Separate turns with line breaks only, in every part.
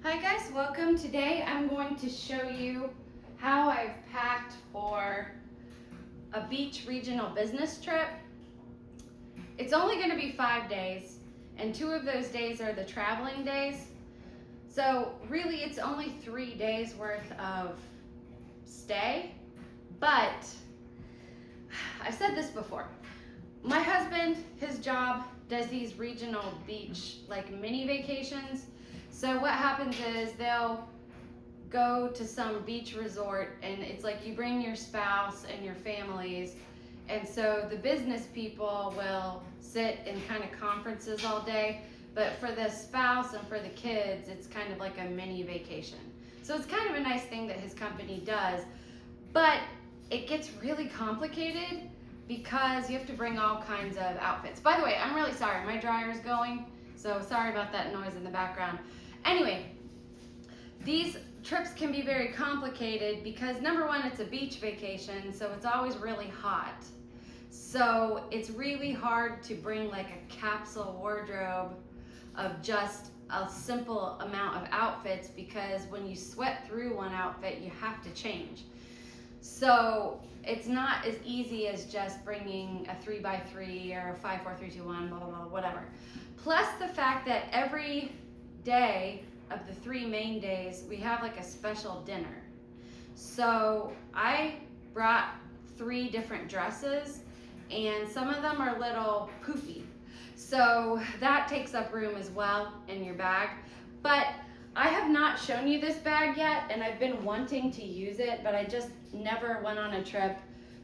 Hi guys, welcome. Today I'm going to show you how I've packed for a beach regional business trip. It's only going to be 5 days, and 2 of those days are the traveling days. So really it's only 3 days worth of stay, but I've said this before. My husband, his job does these regional beach like mini vacations. So what happens is they'll go to some beach resort and it's like you bring your spouse and your families, and so the business people will sit in kind of conferences all day, but for the spouse and for the kids it's kind of like a mini vacation. So it's kind of a nice thing that his company does, but it gets really complicated because you have to bring all kinds of outfits. By the way, I'm really sorry, my dryer's going, so sorry about that noise in the background. Anyway, these trips can be very complicated because number one, it's a beach vacation, so it's always really hot. So it's really hard to bring like a capsule wardrobe of just a simple amount of outfits, because when you sweat through one outfit, you have to change. So it's not as easy as just bringing a 3x3 or a 5, 4, 3, 2, 1, blah, blah, blah, whatever. Plus the fact that every day of the 3 main days, we have like a special dinner. So I brought 3 different dresses, and some of them are a little poofy. So that takes up room as well in your bag. But I have not shown you this bag yet, and I've been wanting to use it, but I just never went on a trip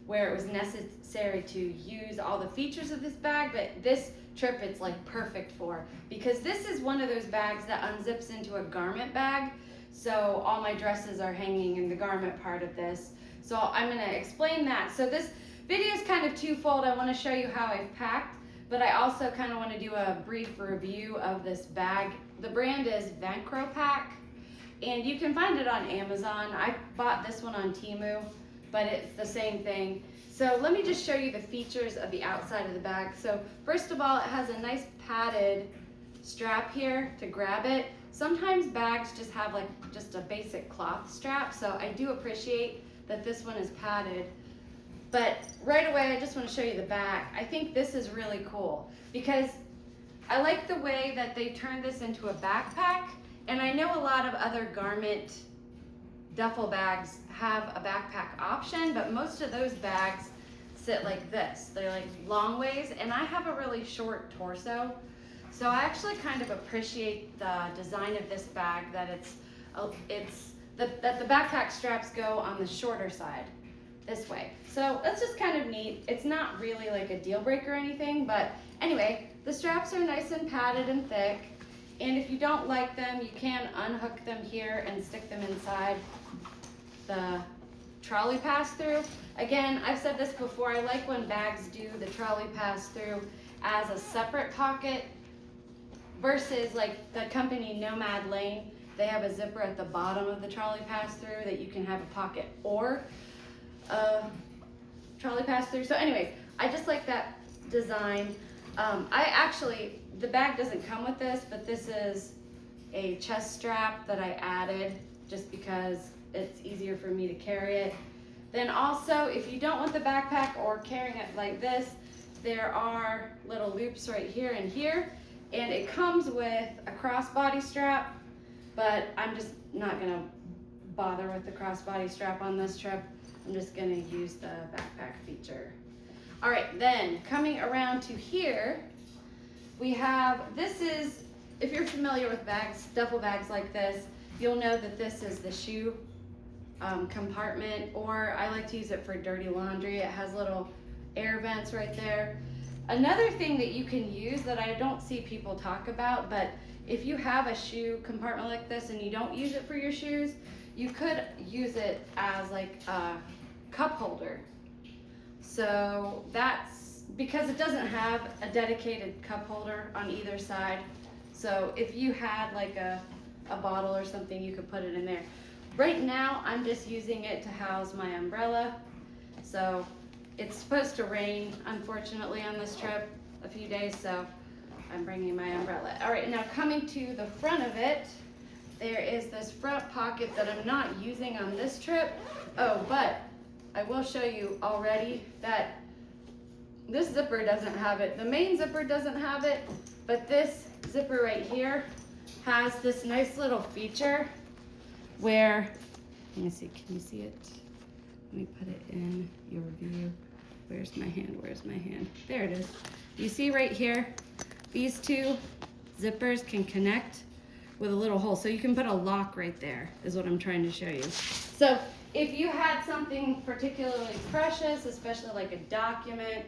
where it was necessary to use all the features of this bag. But this trip it's like perfect for, because this is one of those bags that unzips into a garment bag. So all my dresses are hanging in the garment part of this. So I'm going to explain that. So this video is kind of twofold. I want to show you how I've packed, but I also kind of want to do a brief review of this bag. The brand is Vancropack, and you can find it on Amazon. I bought this one on Temu, but it's the same thing. So let me just show you the features of the outside of the bag. So first of all, it has a nice padded strap here to grab it. Sometimes bags just have like just a basic cloth strap, so I do appreciate that this one is padded. But right away, I just want to show you the back. I think this is really cool because I like the way that they turned this into a backpack, and I know a lot of other garment duffel bags have a backpack option, but most of those bags sit like this. They're like long ways, and I have a really short torso, so I actually kind of appreciate the design of this bag, that that the backpack straps go on the shorter side this way. So that's just kind of neat. It's not really like a deal breaker or anything, but anyway, the straps are nice and padded and thick, and if you don't like them, you can unhook them here and stick them inside the trolley pass-through. Again, I've said this before, I like when bags do the trolley pass-through as a separate pocket versus like the company Nomad Lane. They have a zipper at the bottom of the trolley pass-through that you can have a pocket or a trolley pass-through. So anyways, I just like that design. The bag doesn't come with this, but this is a chest strap that I added just because it's easier for me to carry it. Then also, if you don't want the backpack or carrying it like this, there are little loops right here and here, and it comes with a crossbody strap, but I'm just not gonna bother with the crossbody strap on this trip. I'm just gonna use the backpack feature. All right, then coming around to here, we have, if you're familiar with bags, duffel bags like this, you'll know that this is the shoe compartment, or I like to use it for dirty laundry. It has little air vents right there. Another thing that you can use that I don't see people talk about, but if you have a shoe compartment like this and you don't use it for your shoes, you could use it as like a cup holder. So that's because it doesn't have a dedicated cup holder on either side. So if you had like a bottle or something, you could put it in there. Right now, I'm just using it to house my umbrella. So it's supposed to rain, unfortunately, on this trip a few days, so I'm bringing my umbrella. All right, now coming to the front of it, there is this front pocket that I'm not using on this trip. Oh, but I will show you already that this zipper doesn't have it. The main zipper doesn't have it, but this zipper right here has this nice little feature where, let me see, can you see it? Let me put it in your view. Where's my hand? Where's my hand? There it is. You see right here, these two zippers can connect with a little hole. So you can put a lock right there, is what I'm trying to show you. So if you had something particularly precious, especially like a document,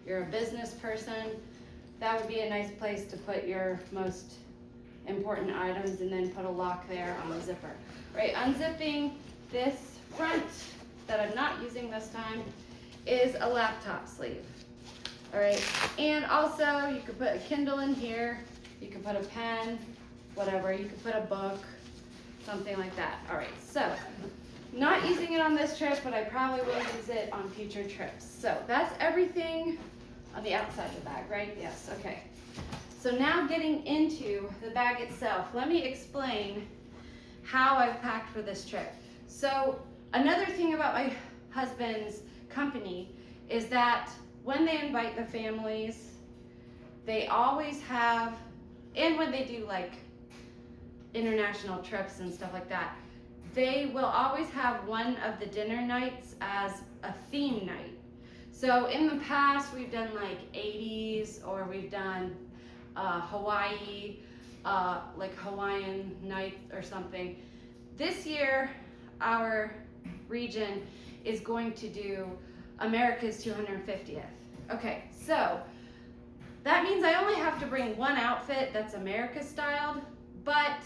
you're a business person, that would be a nice place to put your most important items, and then put a lock there on the zipper. Right, unzipping this front that I'm not using this time is a laptop sleeve. All right, and also you could put a Kindle in here, you could put a pen, whatever, you could put a book, something like that. All right, so not using it on this trip, but I probably will use it on future trips. So that's everything on the outside of the bag, right? Yes, okay. So now getting into the bag itself, let me explain how I've packed for this trip. So another thing about my husband's company is that when they invite the families, they always have, and when they do like international trips and stuff like that, they will always have one of the dinner nights as a theme night. So in the past, we've done like 80s, or we've done Hawaii, like Hawaiian night or something. This year, our region is going to do America's 250th. Okay, so that means I only have to bring one outfit that's America styled, but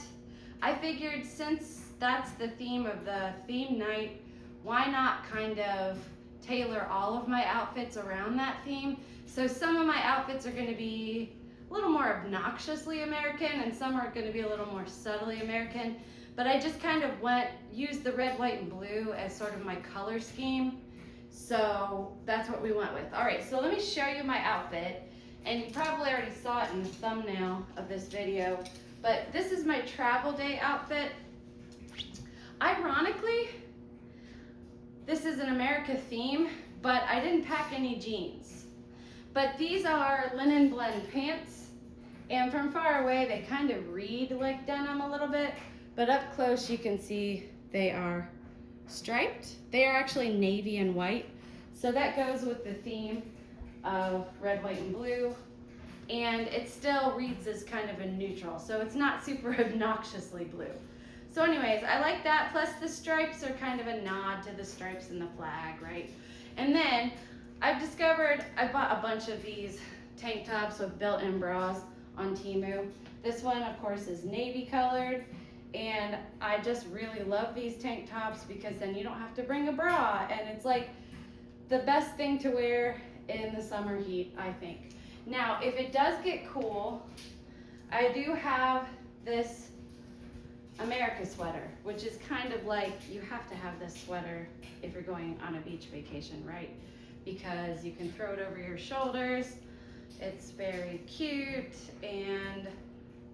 I figured since that's the theme of the theme night, why not kind of tailor all of my outfits around that theme? So some of my outfits are going to be a little more obnoxiously American, and some are going to be a little more subtly American. But I just kind of used the red, white, and blue as sort of my color scheme. So that's what we went with. All right, so let me show you my outfit. And you probably already saw it in the thumbnail of this video, but this is my travel day outfit. Ironically, this is an America theme, but I didn't pack any jeans. But these are linen blend pants, and from far away they kind of read like denim a little bit, but up close you can see they are striped. They are actually navy and white, so that goes with the theme of red, white, and blue, and it still reads as kind of a neutral, so it's not super obnoxiously blue. So anyways, I like that, plus the stripes are kind of a nod to the stripes in the flag, right? And then I've discovered, I bought a bunch of these tank tops with built-in bras on Temu. This one, of course, is navy colored, and I just really love these tank tops because then you don't have to bring a bra, and it's like the best thing to wear in the summer heat, I think. Now, if it does get cool, I do have this America sweater, which is kind of like, you have to have this sweater if you're going on a beach vacation, right? Because you can throw it over your shoulders. It's very cute, and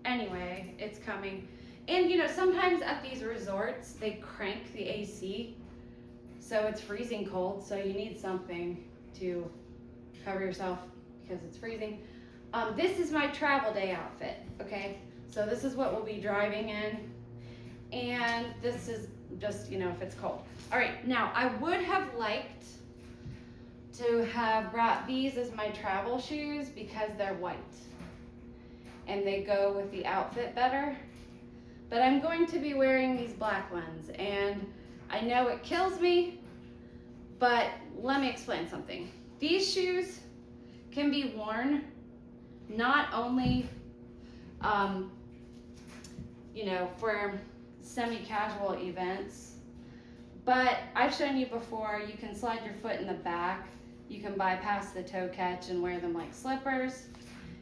anyway, it's coming. And you know, sometimes at these resorts, they crank the AC, so it's freezing cold, so you need something to cover yourself because it's freezing. This is my travel day outfit, okay? So this is what we'll be driving in, and this is just, you know, if it's cold. All right, now I would have liked to have brought these as my travel shoes because they're white and they go with the outfit better, but I'm going to be wearing these black ones, and I know it kills me, but let me explain something. These shoes can be worn not only you know, for semi-casual events, but I've shown you before, you can slide your foot in the back, you can bypass the toe catch and wear them like slippers.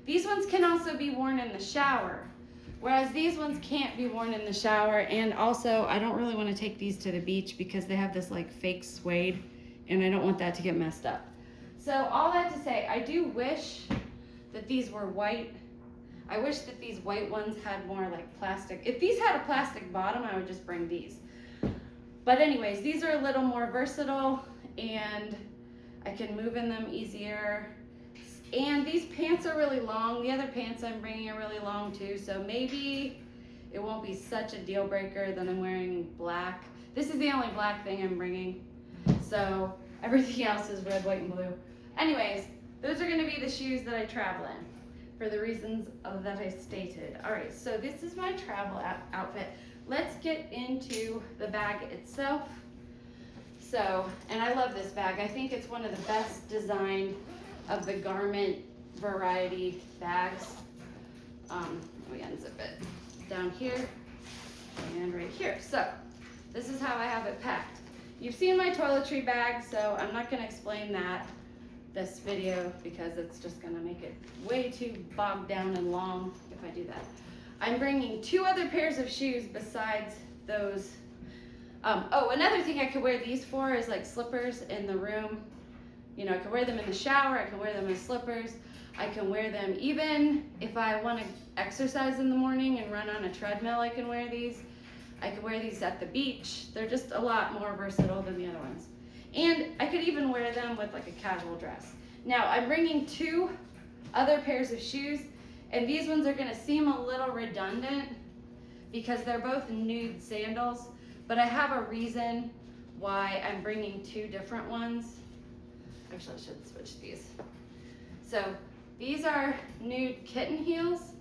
These ones can also be worn in the shower, whereas these ones can't be worn in the shower. And also, I don't really want to take these to the beach because they have this like fake suede, and I don't want that to get messed up. So all that to say, I do wish that these were white. I wish that these white ones had more like plastic. If these had a plastic bottom, I would just bring these. But anyways, these are a little more versatile and I can move in them easier. And these pants are really long. The other pants I'm bringing are really long too, so maybe it won't be such a deal breaker that I'm wearing black. This is the only black thing I'm bringing, so everything else is red, white, and blue. Anyways, those are gonna be the shoes that I travel in for the reasons that I stated. All right, so this is my travel outfit. Let's get into the bag itself. So, and I love this bag. I think it's one of the best designed of the garment variety bags. Let me unzip it down here and right here. So this is how I have it packed. You've seen my toiletry bag, so I'm not gonna explain that this video because it's just gonna make it way too bogged down and long if I do that. I'm bringing 2 other pairs of shoes besides those. Oh, another thing I could wear these for is like slippers in the room. You know, I can wear them in the shower, I can wear them as slippers. I can wear them even if I want to exercise in the morning and run on a treadmill, I can wear these. I can wear these at the beach. They're just a lot more versatile than the other ones. And I could even wear them with like a casual dress. Now, I'm bringing 2 other pairs of shoes, and these ones are gonna seem a little redundant because they're both nude sandals, but I have a reason why I'm bringing 2 different ones. Actually, I should switch these. So these are nude kitten heels.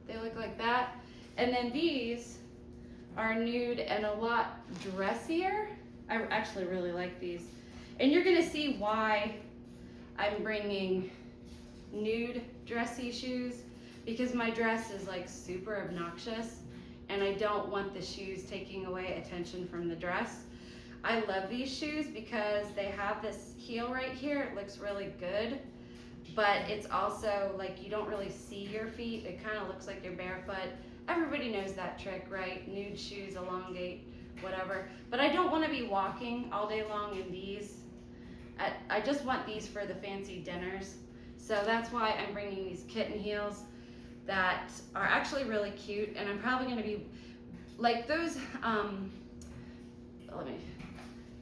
They look like that. And then these are nude and a lot dressier. I actually really like these. And you're gonna see why I'm bringing nude dressy shoes, because my dress is like super obnoxious and I don't want the shoes taking away attention from the dress. I love these shoes because they have this heel right here. It looks really good, but it's also like you don't really see your feet. It kind of looks like you're barefoot. Everybody knows that trick, right? Nude shoes, elongate, whatever. But I don't want to be walking all day long in these. I just want these for the fancy dinners. So that's why I'm bringing these kitten heels that are actually really cute, and I'm probably going to be like those,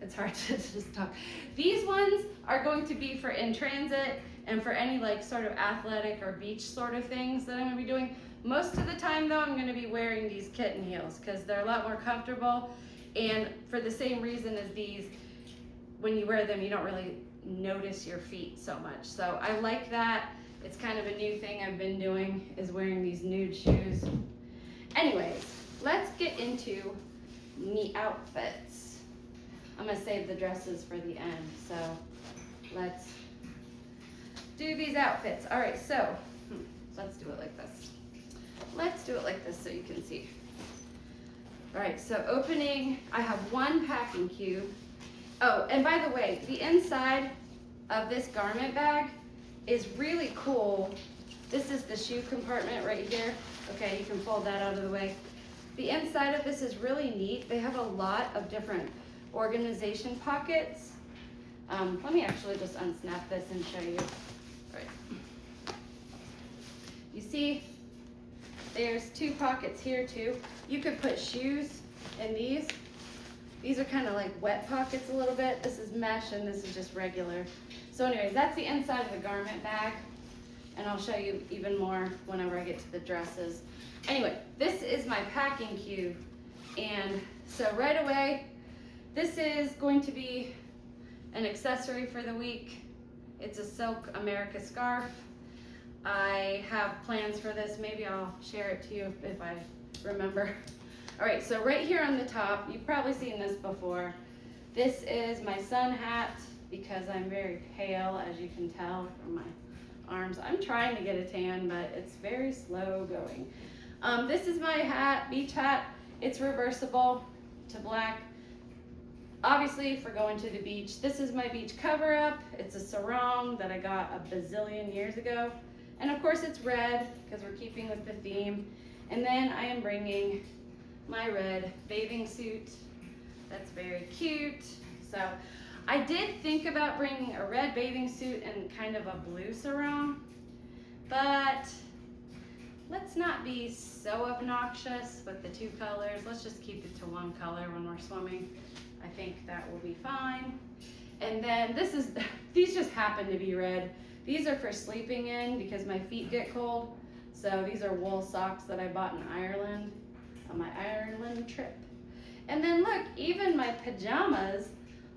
it's hard to just talk. These ones are going to be for in transit and for any like sort of athletic or beach sort of things that I'm going to be doing. Most of the time though, I'm going to be wearing these kitten heels because they're a lot more comfortable, and for the same reason as these, when you wear them you don't really notice your feet so much. So I like that. It's kind of a new thing I've been doing, is wearing these nude shoes. Anyways, let's get into the outfits. I'm gonna save the dresses for the end, so let's do these outfits. All right, so let's do it like this. Let's do it like this so you can see. All right, so opening, I have 1 packing cube. Oh, and by the way, the inside of this garment bag is really cool. This is the shoe compartment right here. Okay, you can fold that out of the way. The inside of this is really neat. They have a lot of different organization pockets. Let me actually just unsnap this and show you. All right. You see, there's 2 pockets here too. You could put shoes in these. These are kind of like wet pockets a little bit. This is mesh and this is just regular. So anyways, that's the inside of the garment bag, and I'll show you even more whenever I get to the dresses. Anyway, this is my packing cube, and so right away, this is going to be an accessory for the week. It's a Silk America scarf. I have plans for this. Maybe I'll share it to you if I remember. All right, so right here on the top, you've probably seen this before. This is my sun hat because I'm very pale, as you can tell from my arms. I'm trying to get a tan, but it's very slow going. This is my hat, beach hat. It's reversible to black, obviously for going to the beach. This is my beach cover up. It's a sarong that I got a bazillion years ago. And of course it's red because we're keeping with the theme. And then I am bringing my red bathing suit. That's very cute. So I did think about bringing a red bathing suit and kind of a blue sarong, but let's not be so obnoxious with the two colors. Let's just keep it to one color when we're swimming. I think that will be fine. And then these just happen to be red. These are for sleeping in because my feet get cold. So these are wool socks that I bought in Ireland on my Ireland trip. And then look, even my pajamas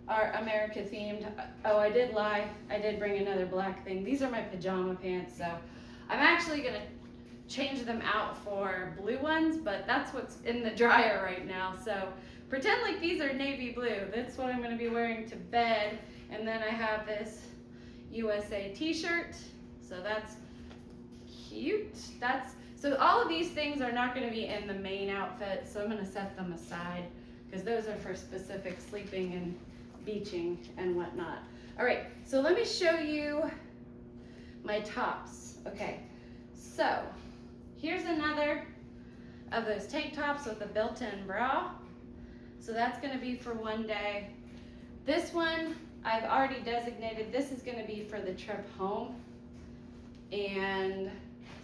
are America themed. Oh, I did lie. I did bring another black thing. These are my pajama pants. So I'm actually gonna change them out for blue ones, but that's what's in the dryer right now. So pretend like these are navy blue. That's what I'm gonna be wearing to bed. And then I have this USA t-shirt. So that's cute. So all of these things are not gonna be in the main outfit. So I'm gonna set them aside because those are for specific sleeping and beaching and whatnot. All right, so let me show you my tops. Okay, so here's another of those tank tops with a built-in bra. So that's gonna be for one day. This one I've already designated. This is gonna be for the trip home. And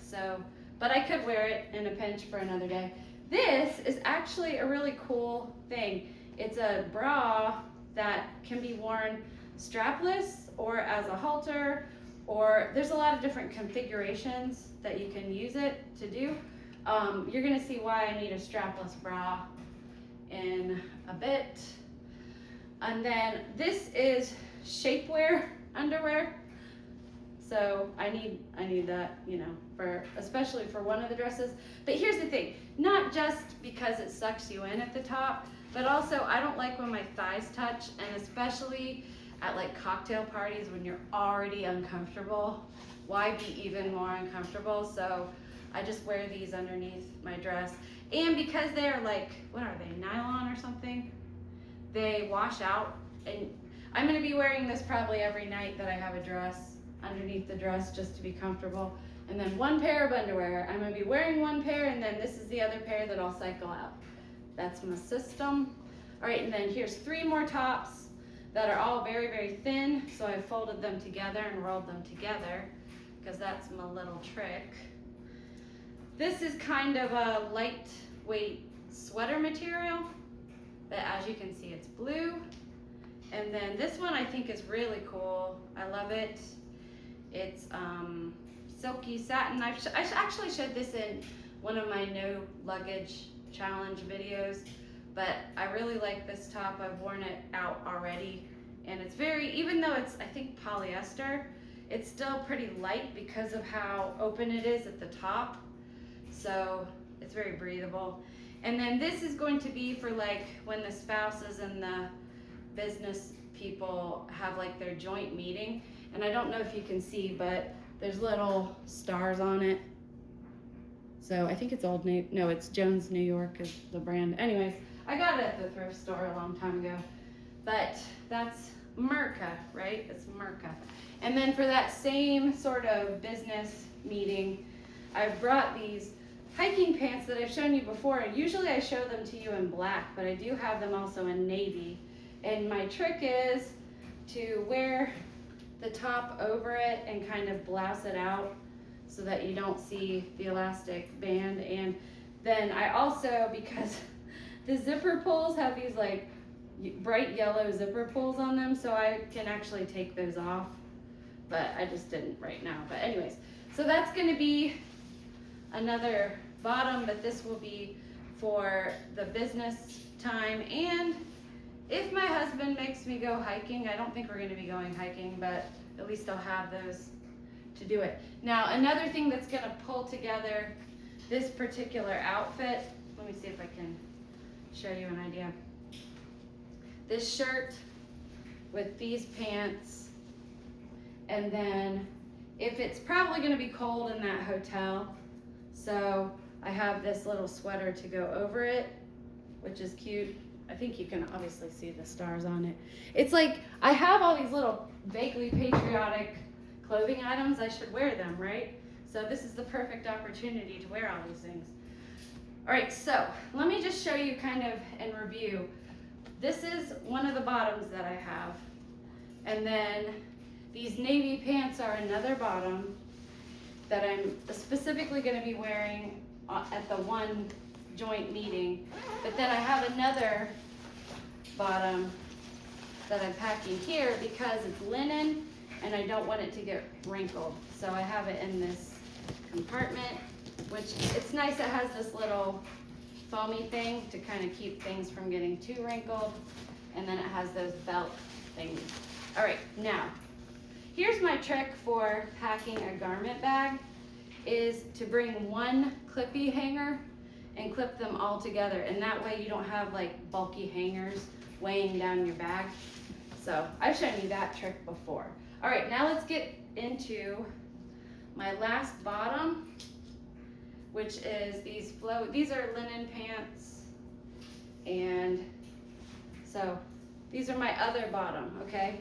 so, but I could wear it in a pinch for another day. This is actually a really cool thing. It's a bra that can be worn strapless or as a halter, or there's a lot of different configurations that you can use it to do. You're gonna see why I need a strapless bra in a bit. And then this is shapewear underwear. So I need that, you know, especially for one of the dresses. But here's the thing, not just because it sucks you in at the top, but also I don't like when my thighs touch, and especially at like cocktail parties when you're already uncomfortable, why be even more uncomfortable? So I just wear these underneath my dress. And because they're like, what are they, nylon or something? They wash out, and I'm gonna be wearing this probably every night that I have a dress underneath the dress just to be comfortable. And then one pair of underwear. I'm gonna be wearing one pair, and then this is the other pair that I'll cycle out. That's my system. All right, and then here's 3 more tops that are all very, very thin. So I folded them together and rolled them together because that's my little trick. This is kind of a lightweight sweater material, but as you can see, it's blue. And then this one I think is really cool. I love it. It's silky satin. I actually showed this in one of my no luggage challenge videos, but I really like this top. I've worn it out already, and it's even though it's, I think, polyester, it's still pretty light because of how open it is at the top. So it's very breathable. And then this is going to be for like when the spouses and the business people have like their joint meeting. And I don't know if you can see, but there's little stars on it. So I think it's it's Jones New York is the brand. Anyways, I got it at the thrift store a long time ago. But that's Merca, right? It's Merca. And then for that same sort of business meeting, I've brought these hiking pants that I've shown you before. And usually I show them to you in black, but I do have them also in navy. And my trick is to wear the top over it and kind of blouse it out so that you don't see the elastic band. And then I also, because the zipper pulls have these like bright yellow zipper pulls on them, so I can actually take those off, but I just didn't right now. But anyways, so that's gonna be another bottom, but this will be for the business time. And if my husband makes me go hiking, I don't think we're gonna be going hiking, but at least I'll have those to do it. Now, another thing that's gonna pull together this particular outfit, let me see if I can show you an idea. This shirt with these pants, and then if it's probably gonna be cold in that hotel, so I have this little sweater to go over it, which is cute. I think you can obviously see the stars on it. It's like, I have all these little vaguely patriotic clothing items. I should wear them, right? So this is the perfect opportunity to wear all these things. All right, so let me just show you kind of in review. This is one of the bottoms that I have. And then these navy pants are another bottom. that I'm specifically going to be wearing at the one joint meeting. But then I have another bottom that I'm packing here because it's linen and I don't want it to get wrinkled. So I have it in this compartment, which it's nice. It has this little foamy thing to kind of keep things from getting too wrinkled. And then it has those belt things. All right, now, here's my trick for packing a garment bag is to bring one clippy hanger and clip them all together. And that way you don't have like bulky hangers weighing down your bag. So I've shown you that trick before. All right, now let's get into my last bottom, which is these are linen pants. And so these are my other bottom, okay?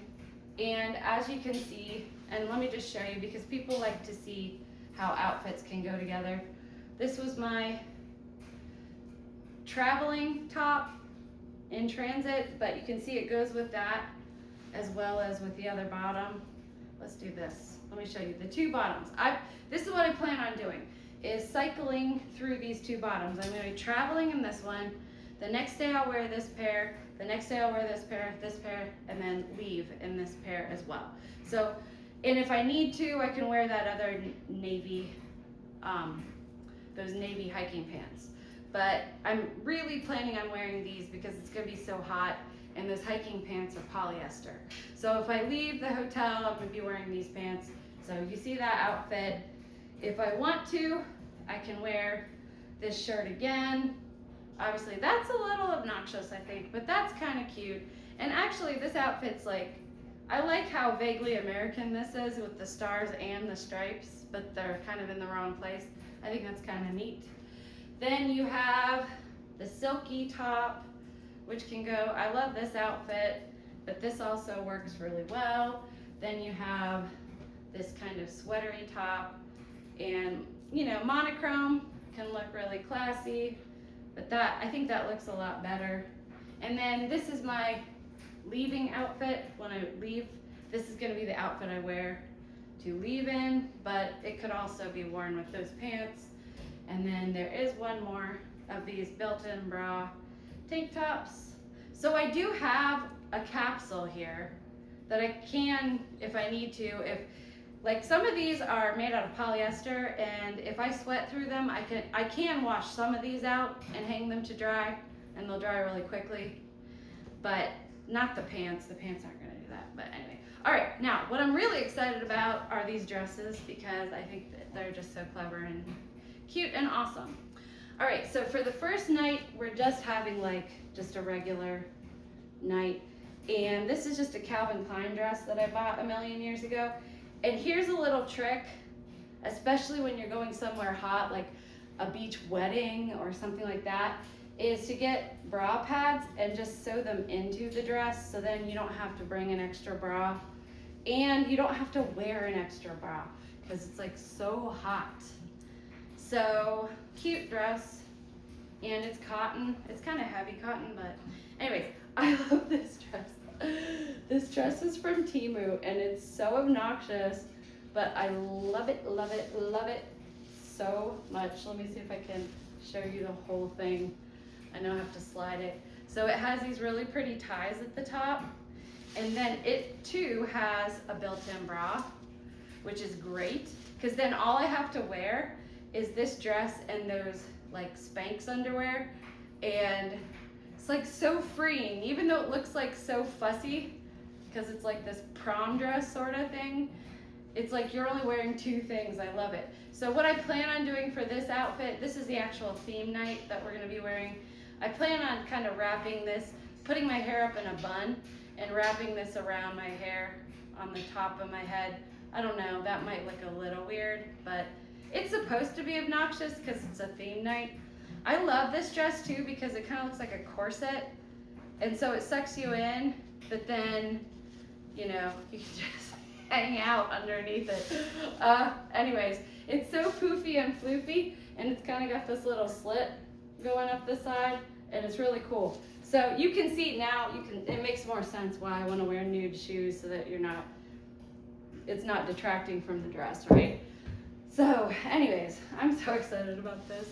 And as you can see, and let me just show you because people like to see how outfits can go together. This was my traveling top in transit, but you can see it goes with that as well as with the other bottom. Let's do this. Let me show you the two bottoms. This is what I plan on doing, is cycling through these two bottoms. I'm going to be traveling in this one. The next day I'll wear this pair. The next day I'll wear this pair, and then leave in this pair as well. So, and if I need to, I can wear that other navy, those navy hiking pants. But I'm really planning on wearing these because it's going to be so hot, and those hiking pants are polyester. So if I leave the hotel, I'm going to be wearing these pants. So you see that outfit. If I want to, I can wear this shirt again. Obviously that's a little obnoxious, I think, but that's kind of cute. And actually this outfit's like, I like how vaguely American this is with the stars and the stripes, but they're kind of in the wrong place. I think that's kind of neat. Then you have the silky top, which can go, I love this outfit, but this also works really well. Then you have this kind of sweatery top, and you know, monochrome can look really classy, but I think that looks a lot better. And then this is my leaving outfit. When I leave, this is going to be the outfit I wear to leave in, but it could also be worn with those pants. And then there is one more of these built-in bra tank tops. So I do have a capsule here that I can, if I need to, like some of these are made out of polyester, and if I sweat through them, I can wash some of these out and hang them to dry, and they'll dry really quickly. But not the pants. The pants aren't going to do that. But anyway. All right. Now, what I'm really excited about are these dresses because I think that they're just so clever and cute and awesome. All right. So for the first night, we're just having like just a regular night. And this is just a Calvin Klein dress that I bought a million years ago. And here's a little trick, especially when you're going somewhere hot, like a beach wedding or something like that, is to get bra pads and just sew them into the dress, so then you don't have to bring an extra bra and you don't have to wear an extra bra because it's like so hot. So cute dress, and it's cotton. It's kind of heavy cotton, but anyways, I love this dress. This dress is from Temu, and it's so obnoxious, but I love it, love it, love it so much. Let me see if I can show you the whole thing. I know I have to slide it. So it has these really pretty ties at the top, and then it too has a built-in bra, which is great, because then all I have to wear is this dress and those like Spanx underwear, and it's like so freeing, even though it looks like so fussy, because it's like this prom dress sort of thing. It's like you're only wearing two things. I love it. So what I plan on doing for this outfit, this is the actual theme night that we're going to be wearing. I plan on kind of wrapping this, putting my hair up in a bun and wrapping this around my hair on the top of my head. I don't know, that might look a little weird, but it's supposed to be obnoxious because it's a theme night. I love this dress too because it kind of looks like a corset, and so it sucks you in, but then, you know, you can just hang out underneath it. Anyways, it's so poofy and floofy, and it's kind of got this little slit going up the side, and it's really cool. So you can see now, it makes more sense why I want to wear nude shoes, so that it's not detracting from the dress, right? So anyways, I'm so excited about this.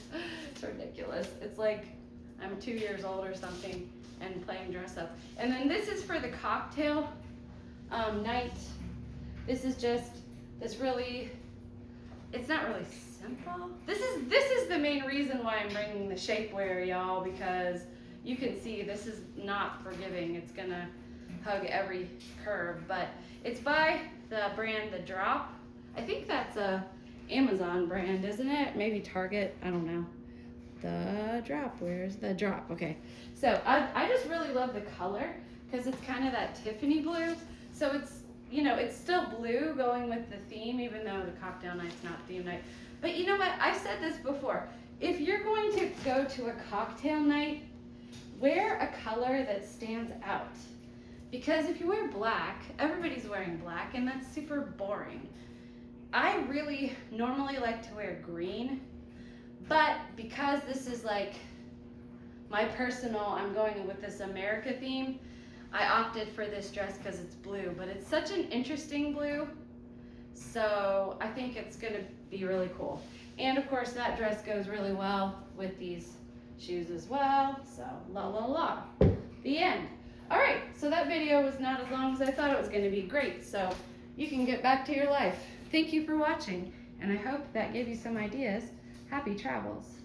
It's ridiculous. It's like I'm 2 years old or something and playing dress up. And then this is for the cocktail night. This is just this really, it's not really simple. This is the main reason why I'm bringing the shapewear, y'all, because you can see this is not forgiving. It's gonna hug every curve, but it's by the brand The Drop. I think that's a Amazon brand, isn't it? Maybe Target, I don't know. The Drop, where's The Drop? Okay, so I just really love the color because it's kind of that Tiffany blue. So it's, you know, it's still blue going with the theme, even though the cocktail night's not theme night. But you know what, I've said this before. If you're going to go to a cocktail night, wear a color that stands out. Because if you wear black, everybody's wearing black and that's super boring. I really normally like to wear green, but because this is like my personal, I'm going with this America theme, I opted for this dress because it's blue, but it's such an interesting blue, so I think it's gonna be really cool. And of course that dress goes really well with these shoes as well, so la la la, the end. All right, so that video was not as long as I thought it was gonna be. Great, so you can get back to your life. Thank you for watching, and I hope that gave you some ideas. Happy travels.